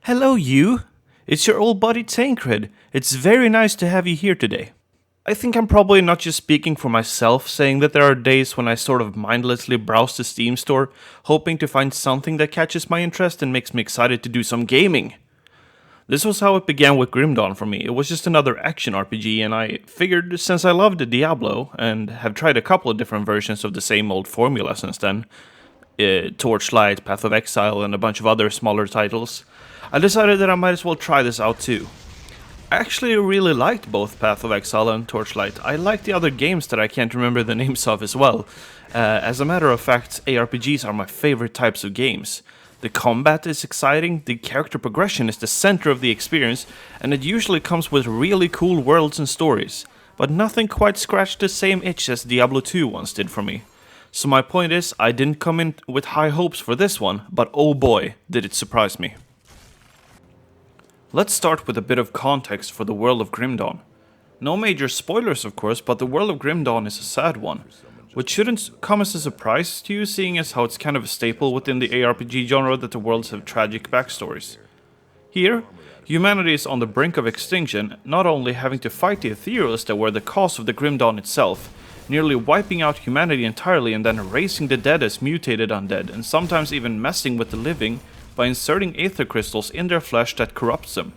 Hello, you! It's your old buddy Tancred. It's very nice to have you here today. I think I'm probably not just speaking for myself, saying that there are days when I sort of mindlessly browse the Steam store, hoping to find something that catches my interest and makes me excited to do some gaming. This was how it began with Grim Dawn for me. It was just another action RPG, and I figured since I loved Diablo and have tried a couple of different versions of the same old formula since then, Torchlight, Path of Exile, and a bunch of other smaller titles, I decided that I might as well try this out too. I actually really liked both Path of Exile and Torchlight. I liked the other games that I can't remember the names of as well. As a matter of fact, ARPGs are my favorite types of games. The combat is exciting, the character progression is the center of the experience, and it usually comes with really cool worlds and stories. But nothing quite scratched the same itch as Diablo 2 once did for me. So my point is, I didn't come in with high hopes for this one, but oh boy, did it surprise me. Let's start with a bit of context for the world of Grim Dawn. No major spoilers of course, but the world of Grim Dawn is a sad one, which shouldn't come as a surprise to you, seeing as how it's kind of a staple within the ARPG genre that the worlds have tragic backstories. Here, humanity is on the brink of extinction, not only having to fight the ethereals that were the cause of the Grim Dawn itself, nearly wiping out humanity entirely and then raising the dead as mutated undead, and sometimes even messing with the living by inserting aether crystals in their flesh that corrupts them,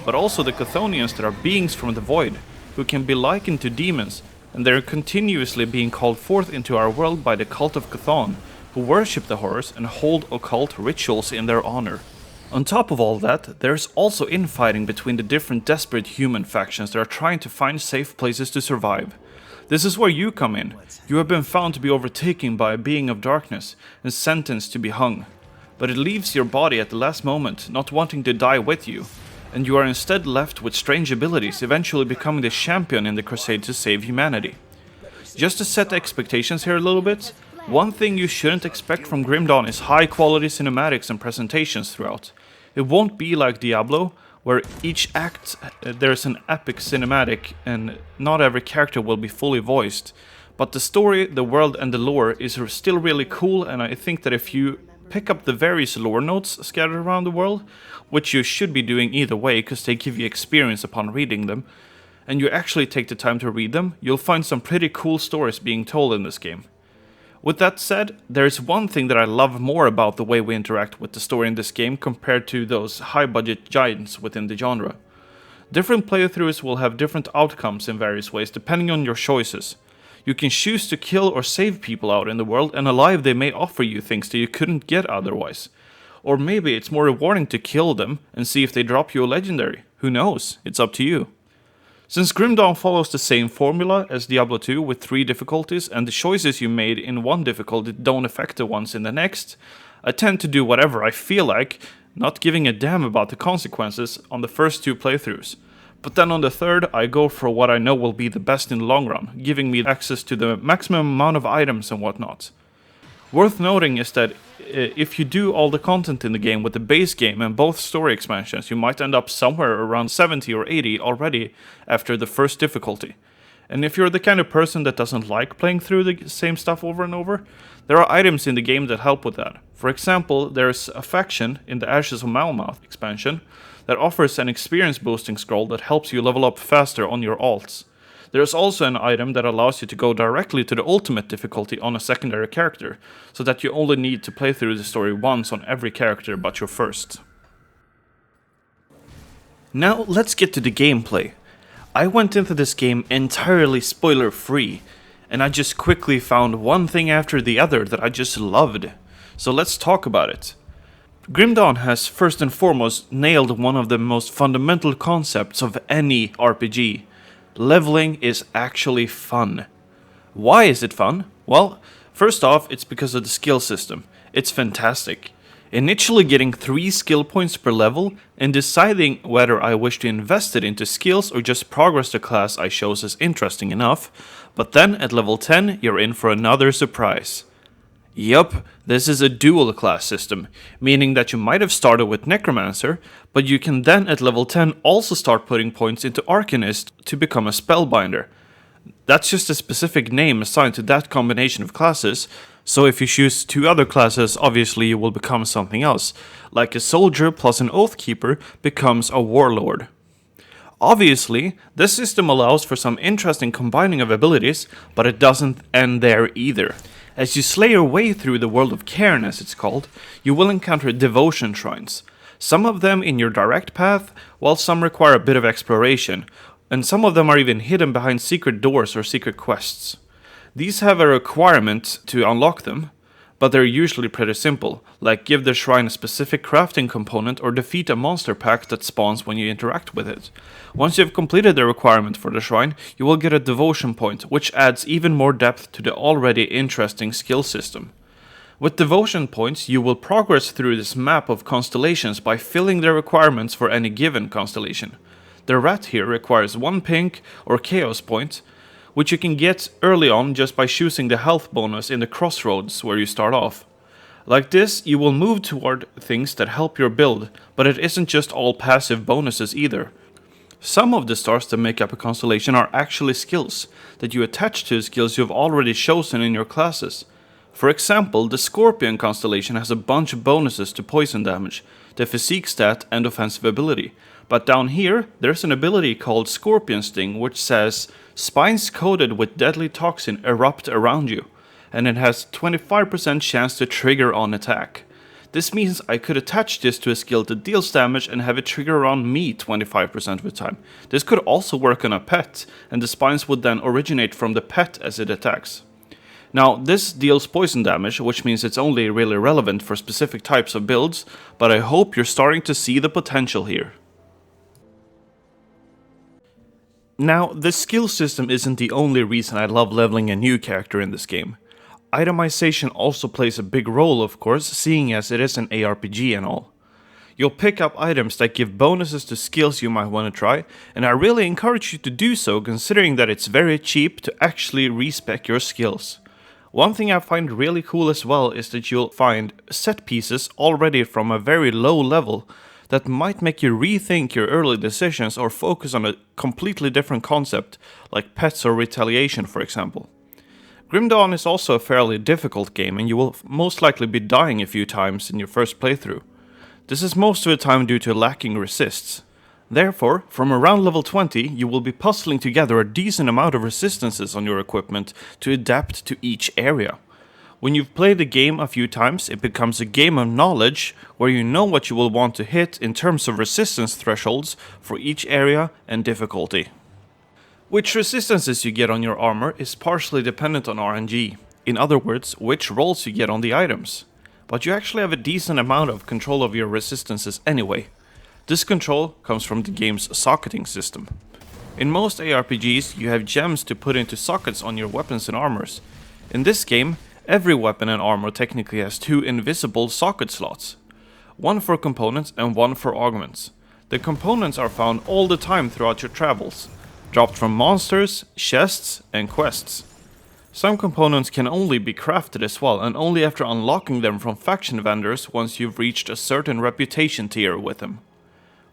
but also the Chthonians that are beings from the void, who can be likened to demons, and they're continuously being called forth into our world by the cult of Chthon, who worship the horrors and hold occult rituals in their honor. On top of all that, there's also infighting between the different desperate human factions that are trying to find safe places to survive. This is where you come in. You have been found to be overtaken by a being of darkness and sentenced to be hung. But it leaves your body at the last moment, not wanting to die with you, and you are instead left with strange abilities, eventually becoming the champion in the crusade to save humanity. Just to set the expectations here a little bit, one thing you shouldn't expect from Grim Dawn is high quality cinematics and presentations throughout. It won't be like Diablo, where each act there's an epic cinematic and not every character will be fully voiced. But the story, the world and the lore is still really cool, and I think that if you pick up the various lore notes scattered around the world, which you should be doing either way because they give you experience upon reading them, and you actually take the time to read them, you'll find some pretty cool stories being told in this game. With that said, there is one thing that I love more about the way we interact with the story in this game compared to those high-budget giants within the genre. Different playthroughs will have different outcomes in various ways depending on your choices. You can choose to kill or save people out in the world, and alive they may offer you things that you couldn't get otherwise. Or maybe it's more rewarding to kill them and see if they drop you a legendary. Who knows? It's up to you. Since Grim Dawn follows the same formula as Diablo 2 with 3 difficulties, and the choices you made in one difficulty don't affect the ones in the next, I tend to do whatever I feel like, not giving a damn about the consequences on the first 2 playthroughs. But then on the third, I go for what I know will be the best in the long run, giving me access to the maximum amount of items and whatnot. Worth noting is that if you do all the content in the game with the base game and both story expansions, you might end up somewhere around 70 or 80 already after the first difficulty. And if you're the kind of person that doesn't like playing through the same stuff over and over, there are items in the game that help with that. For example, there's a faction in the Ashes of Malmouth expansion that offers an experience boosting scroll that helps you level up faster on your alts. There's also an item that allows you to go directly to the ultimate difficulty on a secondary character, so that you only need to play through the story once on every character but your first. Now let's get to the gameplay. I went into this game entirely spoiler free, and I just quickly found one thing after the other that I just loved. So let's talk about it. Grim Dawn has first and foremost nailed one of the most fundamental concepts of any RPG. Leveling is actually fun. Why is it fun? Well, first off, it's because of the skill system. It's fantastic. Initially getting 3 skill points per level and deciding whether I wish to invest it into skills or just progress the class I chose is interesting enough, but then at level 10 you're in for another surprise. Yup, this is a dual class system, meaning that you might have started with Necromancer, but you can then at level 10 also start putting points into Arcanist to become a Spellbinder. That's just a specific name assigned to that combination of classes, So if you choose 2 other classes, obviously you will become something else, like a soldier plus an oathkeeper becomes a warlord. Obviously, this system allows for some interesting combining of abilities, but it doesn't end there either. As you slay your way through the world of Cairn, as it's called, you will encounter devotion shrines. Some of them in your direct path, while some require a bit of exploration, and some of them are even hidden behind secret doors or secret quests. These have a requirement to unlock them, but they're usually pretty simple, like give the shrine a specific crafting component or defeat a monster pack that spawns when you interact with it. Once you've completed the requirement for the shrine, you will get a devotion point, which adds even more depth to the already interesting skill system. With devotion points, you will progress through this map of constellations by filling the requirements for any given constellation. The rat here requires 1 pink or chaos point, which you can get early on just by choosing the health bonus in the crossroads where you start off. Like this, you will move toward things that help your build, but it isn't just all passive bonuses either. Some of the stars that make up a constellation are actually skills that you attach to skills you've already chosen in your classes. For example, the Scorpion constellation has a bunch of bonuses to poison damage, the physique stat and offensive ability. But down here, there's an ability called Scorpion Sting, which says, spines coated with deadly toxin erupt around you, and it has 25% chance to trigger on attack. This means I could attach this to a skill that deals damage and have it trigger around me 25% of the time. This could also work on a pet, and the spines would then originate from the pet as it attacks. Now, this deals poison damage, which means it's only really relevant for specific types of builds, but I hope you're starting to see the potential here. Now, the skill system isn't the only reason I love leveling a new character in this game. Itemization also plays a big role, of course, seeing as it is an ARPG and all. You'll pick up items that give bonuses to skills you might want to try, and I really encourage you to do so considering that it's very cheap to actually respec your skills. One thing I find really cool as well is that you'll find set pieces already from a very low level that might make you rethink your early decisions or focus on a completely different concept, like pets or retaliation for example. Grim Dawn is also a fairly difficult game and you will most likely be dying a few times in your first playthrough. This is most of the time due to lacking resists. Therefore, from around level 20, you will be puzzling together a decent amount of resistances on your equipment to adapt to each area. When you've played the game a few times, it becomes a game of knowledge where you know what you will want to hit in terms of resistance thresholds for each area and difficulty. Which resistances you get on your armor is partially dependent on RNG, in other words, which rolls you get on the items. But you actually have a decent amount of control of your resistances anyway. This control comes from the game's socketing system. In most ARPGs, you have gems to put into sockets on your weapons and armors. In this game, every weapon and armor technically has 2 invisible socket slots. One for components and one for augments. The components are found all the time throughout your travels, dropped from monsters, chests, and quests. Some components can only be crafted as well, and only after unlocking them from faction vendors once you've reached a certain reputation tier with them.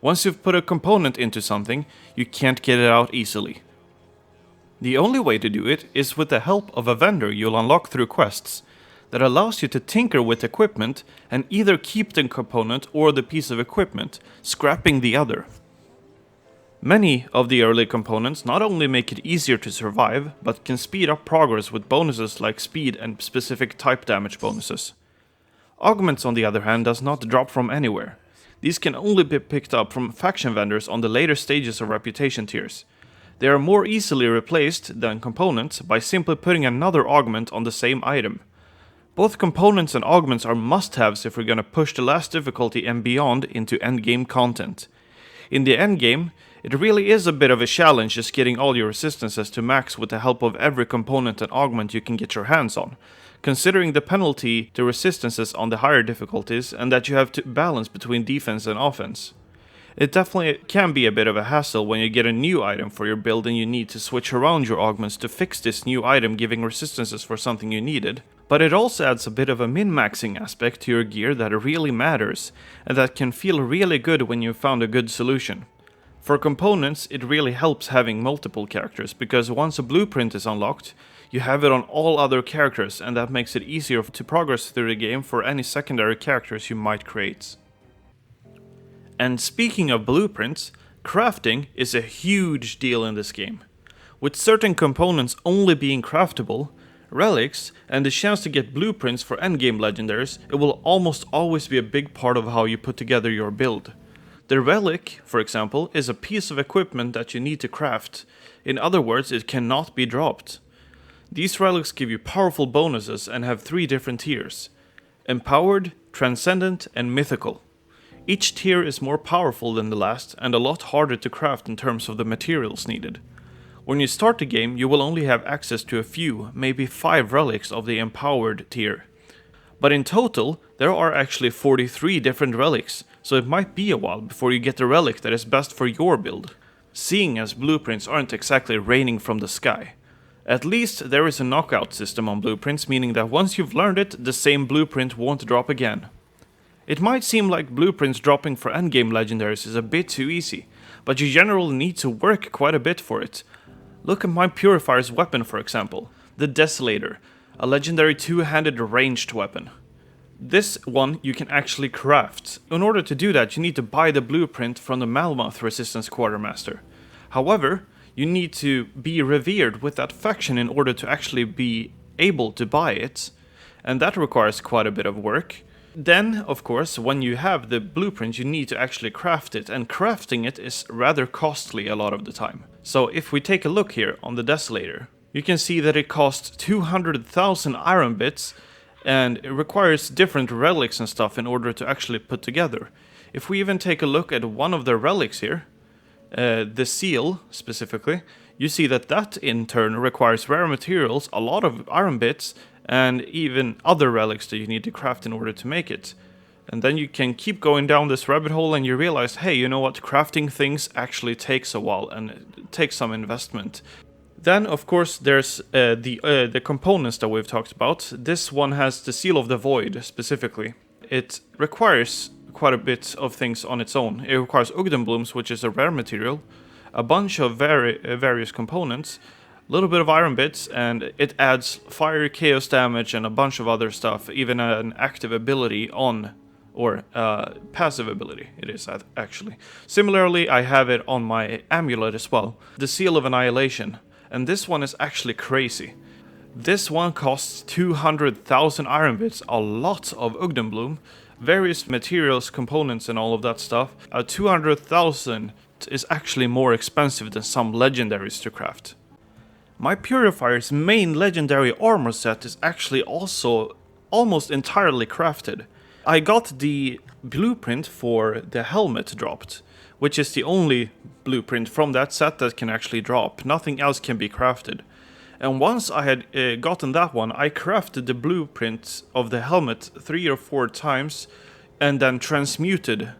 Once you've put a component into something, you can't get it out easily. The only way to do it is with the help of a vendor you'll unlock through quests, that allows you to tinker with equipment and either keep the component or the piece of equipment, scrapping the other. Many of the early components not only make it easier to survive, but can speed up progress with bonuses like speed and specific type damage bonuses. Augments on the other hand does not drop from anywhere. These can only be picked up from faction vendors on the later stages of reputation tiers. They are more easily replaced than components by simply putting another augment on the same item. Both components and augments are must-haves if we're gonna push the last difficulty and beyond into endgame content. In the endgame, it really is a bit of a challenge just getting all your resistances to max with the help of every component and augment you can get your hands on, considering the penalty to resistances on the higher difficulties and that you have to balance between defense and offense. It definitely can be a bit of a hassle when you get a new item for your build and you need to switch around your augments to fix this new item giving resistances for something you needed. But it also adds a bit of a min-maxing aspect to your gear that really matters, and that can feel really good when you've found a good solution. For components, it really helps having multiple characters, because once a blueprint is unlocked, you have it on all other characters, and that makes it easier to progress through the game for any secondary characters you might create. And speaking of blueprints, crafting is a huge deal in this game. With certain components only being craftable, relics, and the chance to get blueprints for endgame legendaries, it will almost always be a big part of how you put together your build. The relic, for example, is a piece of equipment that you need to craft. In other words, it cannot be dropped. These relics give you powerful bonuses and have 3 different tiers: Empowered, Transcendent, and Mythical. Each tier is more powerful than the last and a lot harder to craft in terms of the materials needed. When you start the game, you will only have access to a few, maybe 5 relics of the Empowered tier. But in total, there are actually 43 different relics, so it might be a while before you get the relic that is best for your build, seeing as blueprints aren't exactly raining from the sky. At least there is a knockout system on blueprints, meaning that once you've learned it, the same blueprint won't drop again. It might seem like blueprints dropping for endgame legendaries is a bit too easy, but you generally need to work quite a bit for it. Look at my Purifier's weapon, for example, the Desolator, a legendary 2-handed ranged weapon. This one you can actually craft. In order to do that, you need to buy the blueprint from the Malmoth Resistance Quartermaster. However, you need to be revered with that faction in order to actually be able to buy it, and that requires quite a bit of work. Then, of course, when you have the blueprint, you need to actually craft it, and crafting it is rather costly a lot of the time. So if we take a look here on the Desolator, you can see that it costs 200,000 iron bits, and it requires different relics and stuff in order to actually put together. If we even take a look at one of the relics here, the seal specifically, you see that that in turn requires rare materials, a lot of iron bits, and even other relics that you need to craft in order to make it. And then you can keep going down this rabbit hole and you realize, hey, you know what, crafting things actually takes a while and it takes some investment. Then, of course, there's the components that we've talked about. This one has the Seal of the Void, specifically. It requires quite a bit of things on its own. It requires Ugdenblooms, which is a rare material, a bunch of various components, a little bit of iron bits, and it adds fire, chaos damage, and a bunch of other stuff, even an active ability on, or passive ability, it is actually. Similarly, I have it on my amulet as well, the Seal of Annihilation, and this one is actually crazy. This one costs 200,000 iron bits, a lot of Ugdenbloom, various materials, components, and all of that stuff. 200,000 is actually more expensive than some legendaries to craft. My Purifier's main legendary armor set is actually also almost entirely crafted. I got the blueprint for the helmet dropped, which is the only blueprint from that set that can actually drop. Nothing else can be crafted. And once I had gotten that one, I crafted the blueprint of the helmet 3 or 4 times and then transmuted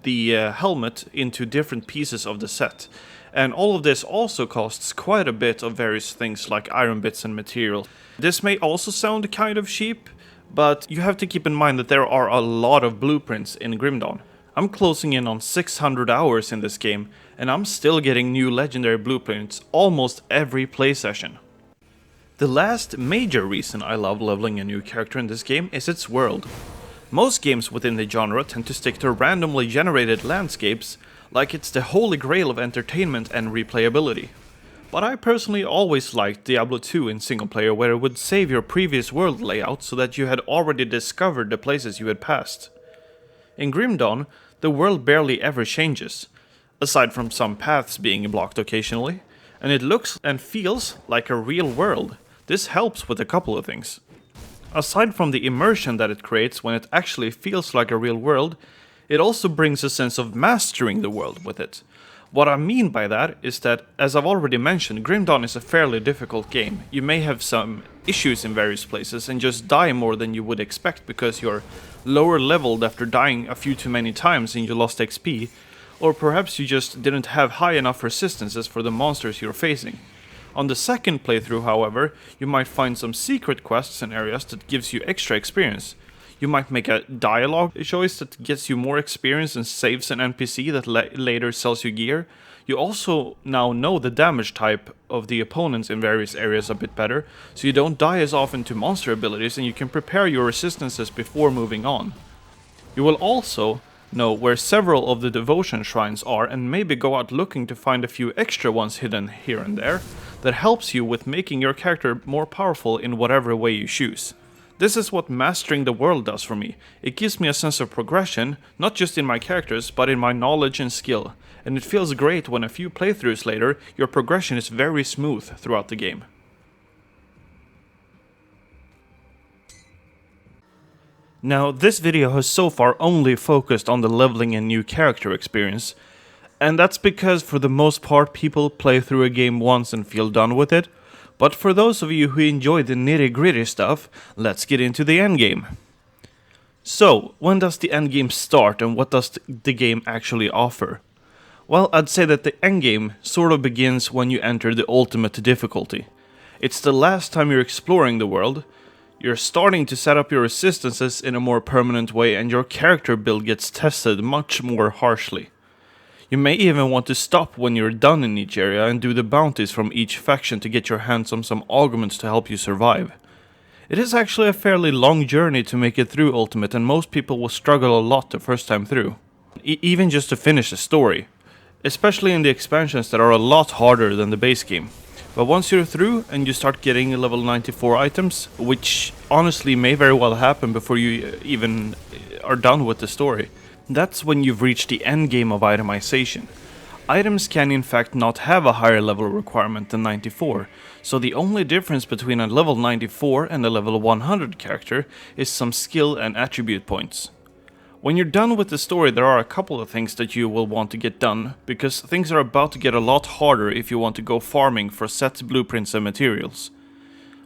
the helmet into different pieces of the set. And all of this also costs quite a bit of various things like iron bits and material. This may also sound kind of cheap, but you have to keep in mind that there are a lot of blueprints in Grim Dawn. I'm closing in on 600 hours in this game, and I'm still getting new legendary blueprints almost every play session. The last major reason I love leveling a new character in this game is its world. Most games within the genre tend to stick to randomly generated landscapes, like it's the holy grail of entertainment and replayability. But I personally always liked Diablo 2 in single player, where it would save your previous world layout so that you had already discovered the places you had passed. In Grim Dawn, the world barely ever changes, aside from some paths being blocked occasionally, and it looks and feels like a real world. This helps with a couple of things. Aside from the immersion that it creates when it actually feels like a real world, it also brings a sense of mastering the world with it. What I mean by that is that, as I've already mentioned, Grim Dawn is a fairly difficult game. You may have some issues in various places and just die more than you would expect because you're lower leveled after dying a few too many times and you lost XP, or perhaps you just didn't have high enough resistances for the monsters you're facing. On the second playthrough, however, you might find some secret quests and areas that gives you extra experience. You might make a dialogue choice that gets you more experience and saves an NPC that later sells you gear. You also now know the damage type of the opponents in various areas a bit better, so you don't die as often to monster abilities and you can prepare your resistances before moving on. You will also know where several of the devotion shrines are and maybe go out looking to find a few extra ones hidden here and there that helps you with making your character more powerful in whatever way you choose. This is what mastering the world does for me. It gives me a sense of progression, not just in my characters, but in my knowledge and skill. And it feels great when a few playthroughs later, your progression is very smooth throughout the game. Now, this video has so far only focused on the leveling and new character experience. And that's because for the most part people play through a game once and feel done with it. But for those of you who enjoy the nitty-gritty stuff, let's get into the endgame. So, when does the endgame start and what does the game actually offer? Well, I'd say that the endgame sort of begins when you enter the ultimate difficulty. It's the last time you're exploring the world, you're starting to set up your resistances in a more permanent way and your character build gets tested much more harshly. You may even want to stop when you're done in each area and do the bounties from each faction to get your hands on some augments to help you survive. It is actually a fairly long journey to make it through Ultimate and most people will struggle a lot the first time through. Even just to finish the story. Especially in the expansions that are a lot harder than the base game. But once you're through and you start getting level 94 items, which honestly may very well happen before you even are done with the story, that's when you've reached the end game of itemization. Items can in fact not have a higher level requirement than 94, so the only difference between a level 94 and a level 100 character is some skill and attribute points. When you're done with the story there are a couple of things that you will want to get done, because things are about to get a lot harder if you want to go farming for set blueprints and materials.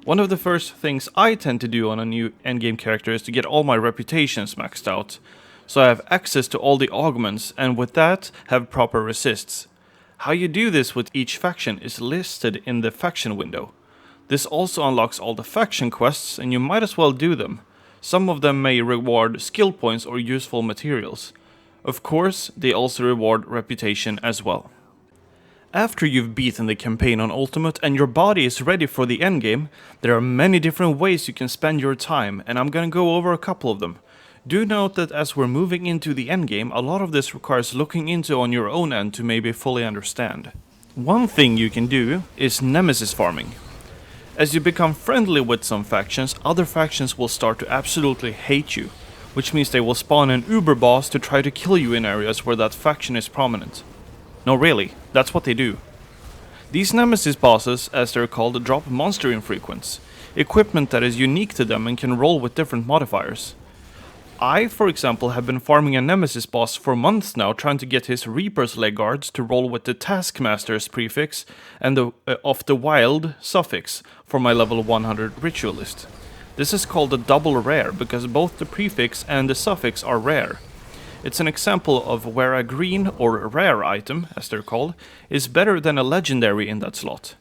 One of the first things I tend to do on a new endgame character is to get all my reputations maxed out. So I have access to all the augments and with that have proper resists. How you do this with each faction is listed in the faction window. This also unlocks all the faction quests and you might as well do them. Some of them may reward skill points or useful materials. Of course, they also reward reputation as well. After you've beaten the campaign on Ultimate and your body is ready for the endgame, there are many different ways you can spend your time and I'm gonna go over a couple of them. Do note that as we're moving into the endgame, a lot of this requires looking into on your own end to maybe fully understand. One thing you can do is Nemesis Farming. As you become friendly with some factions, other factions will start to absolutely hate you, which means they will spawn an uber boss to try to kill you in areas where that faction is prominent. No really, that's what they do. These Nemesis bosses, as they're called, drop monster infrequents, equipment that is unique to them and can roll with different modifiers. I, for example, have been farming a Nemesis boss for months now, trying to get his Reaper's leg guards to roll with the Taskmaster's prefix and the of the Wild suffix for my level 100 Ritualist. This is called a double rare because both the prefix and the suffix are rare. It's an example of where a green or rare item, as they're called, is better than a legendary in that slot.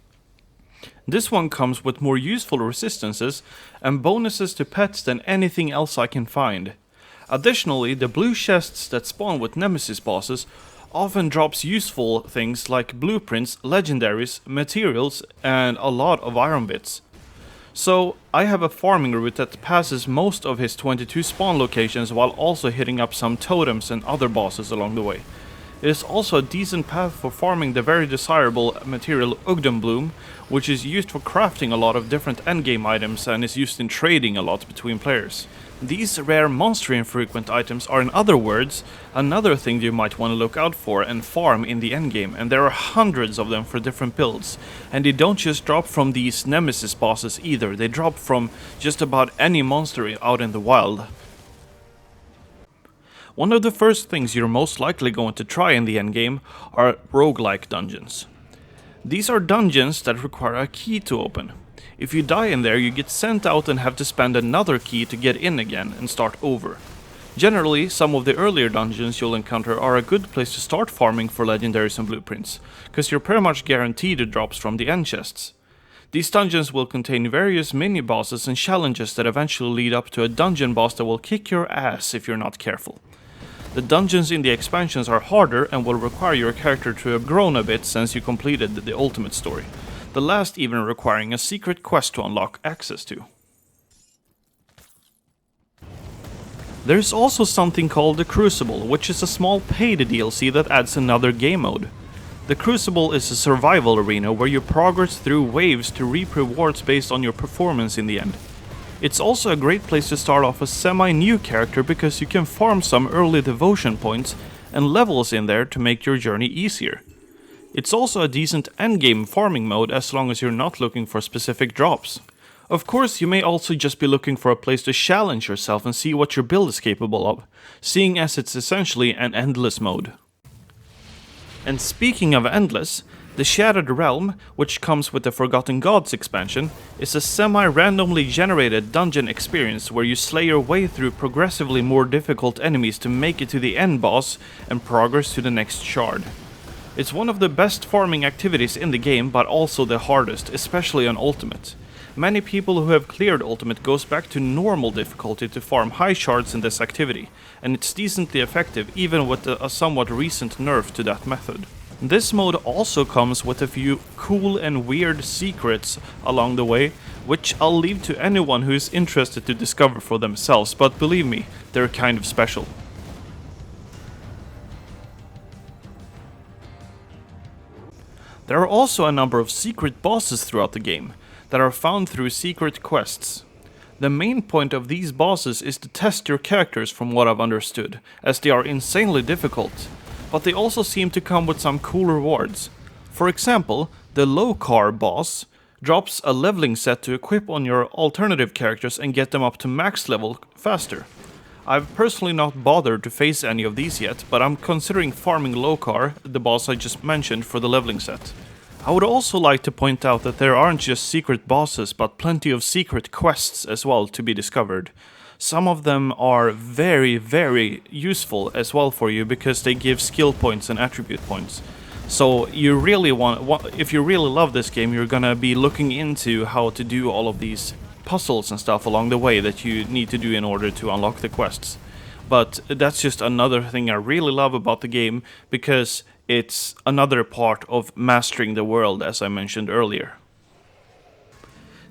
This one comes with more useful resistances and bonuses to pets than anything else I can find. Additionally, the blue chests that spawn with Nemesis bosses often drops useful things like blueprints, legendaries, materials, and a lot of iron bits. So, I have a farming route that passes most of his 22 spawn locations while also hitting up some totems and other bosses along the way. It is also a decent path for farming the very desirable material Ugdenbloom, which is used for crafting a lot of different endgame items and is used in trading a lot between players. These rare monster infrequent items are, in other words, another thing you might want to look out for and farm in the endgame, and there are hundreds of them for different builds. And they don't just drop from these Nemesis bosses either, they drop from just about any monster out in the wild. One of the first things you're most likely going to try in the endgame are roguelike dungeons. These are dungeons that require a key to open. If you die in there, you get sent out and have to spend another key to get in again and start over. Generally, some of the earlier dungeons you'll encounter are a good place to start farming for legendaries and blueprints, because you're pretty much guaranteed the drops from the end chests. These dungeons will contain various mini-bosses and challenges that eventually lead up to a dungeon boss that will kick your ass if you're not careful. The dungeons in the expansions are harder and will require your character to have grown a bit since you completed the ultimate story, the last even requiring a secret quest to unlock access to. There's also something called the Crucible, which is a small paid DLC that adds another game mode. The Crucible is a survival arena where you progress through waves to reap rewards based on your performance in the end. It's also a great place to start off a semi-new character because you can farm some early devotion points and levels in there to make your journey easier. It's also a decent endgame farming mode as long as you're not looking for specific drops. Of course, you may also just be looking for a place to challenge yourself and see what your build is capable of, seeing as it's essentially an endless mode. And speaking of endless, the Shattered Realm, which comes with the Forgotten Gods expansion, is a semi-randomly generated dungeon experience where you slay your way through progressively more difficult enemies to make it to the end boss and progress to the next shard. It's one of the best farming activities in the game, but also the hardest, especially on Ultimate. Many people who have cleared Ultimate goes back to normal difficulty to farm high shards in this activity, and it's decently effective even with a somewhat recent nerf to that method. This mode also comes with a few cool and weird secrets along the way, which I'll leave to anyone who is interested to discover for themselves, but believe me, they're kind of special. There are also a number of secret bosses throughout the game that are found through secret quests. The main point of these bosses is to test your characters from what I've understood, as they are insanely difficult, but they also seem to come with some cool rewards. For example, the Lokar boss drops a leveling set to equip on your alternative characters and get them up to max level faster. I've personally not bothered to face any of these yet, but I'm considering farming Lokar, the boss I just mentioned, for the leveling set. I would also like to point out that there aren't just secret bosses, but plenty of secret quests as well to be discovered. Some of them are very useful as well for you because they give skill points and attribute points. So you really if you really love this game, you're gonna be looking into how to do all of these puzzles and stuff along the way that you need to do in order to unlock the quests. But that's just another thing I really love about the game, because it's another part of mastering the world, as I mentioned earlier.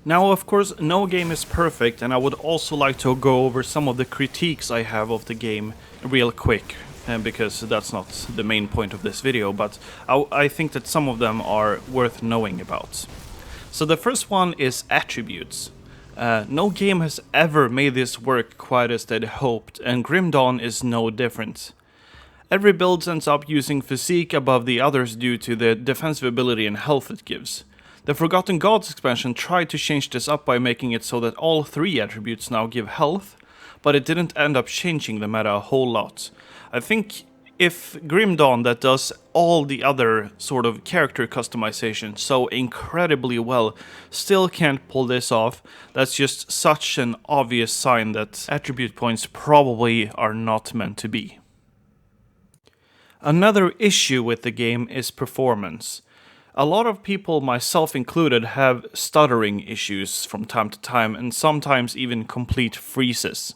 Now, of course, no game is perfect, and I would also like to go over some of the critiques I have of the game real quick, because that's not the main point of this video, but I think that some of them are worth knowing about. So the first one is attributes. No game has ever made this work quite as they'd hoped, and Grim Dawn is no different. Every build ends up using physique above the others due to the defensive ability and health it gives. The Forgotten Gods expansion tried to change this up by making it so that all three attributes now give health, but it didn't end up changing the meta a whole lot. I think if Grim Dawn, that does all the other sort of character customization so incredibly well, still can't pull this off, that's just such an obvious sign that attribute points probably are not meant to be. Another issue with the game is performance. A lot of people, myself included, have stuttering issues from time to time, and sometimes even complete freezes.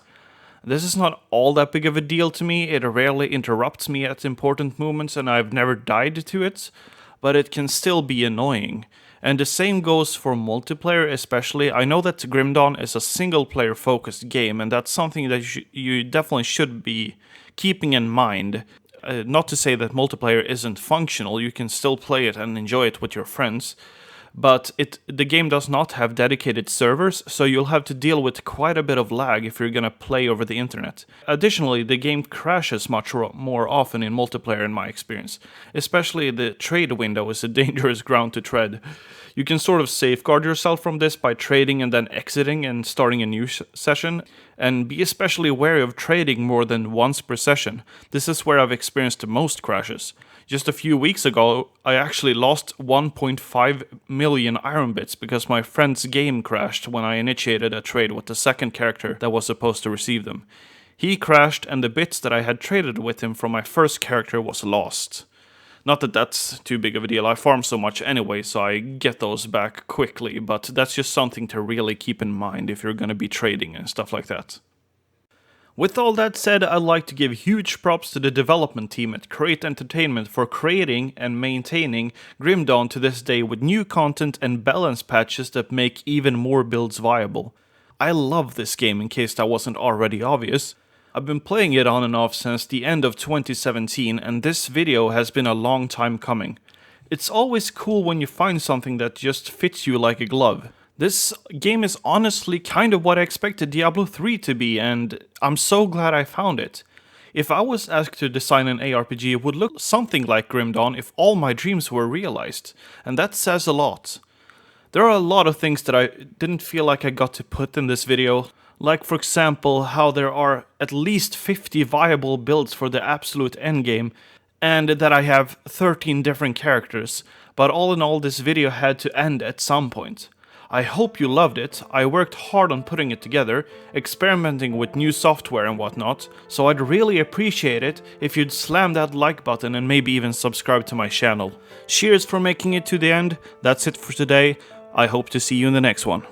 This is not all that big of a deal to me. It rarely interrupts me at important moments, and I've never died to it, but it can still be annoying. And the same goes for multiplayer especially. I know that Grim Dawn is a single-player focused game, and that's something that you definitely should be keeping in mind. Not to say that multiplayer isn't functional, you can still play it and enjoy it with your friends, but the game does not have dedicated servers, so you'll have to deal with quite a bit of lag if you're gonna play over the internet. Additionally, the game crashes much more often in multiplayer in my experience. Especially the trade window is a dangerous ground to tread. You can sort of safeguard yourself from this by trading and then exiting and starting a new session, and be especially wary of trading more than once per session. This is where I've experienced the most crashes. Just a few weeks ago, I actually lost 1.5 million iron bits because my friend's game crashed when I initiated a trade with the second character that was supposed to receive them. He crashed, and the bits that I had traded with him from my first character was lost. Not that that's too big of a deal, I farm so much anyway, so I get those back quickly, but that's just something to really keep in mind if you're gonna be trading and stuff like that. With all that said, I'd like to give huge props to the development team at Create Entertainment for creating and maintaining Grim Dawn to this day with new content and balance patches that make even more builds viable. I love this game in case that wasn't already obvious. I've been playing it on and off since the end of 2017 and this video has been a long time coming. It's always cool when you find something that just fits you like a glove. This game is honestly kind of what I expected Diablo 3 to be, and I'm so glad I found it. If I was asked to design an ARPG, it would look something like Grim Dawn if all my dreams were realized, and that says a lot. There are a lot of things that I didn't feel like I got to put in this video, like for example how there are at least 50 viable builds for the absolute endgame, and that I have 13 different characters, but all in all this video had to end at some point. I hope you loved it. I worked hard on putting it together, experimenting with new software and whatnot, so I'd really appreciate it if you'd slam that like button and maybe even subscribe to my channel. Cheers for making it to the end. That's it for today. I hope to see you in the next one.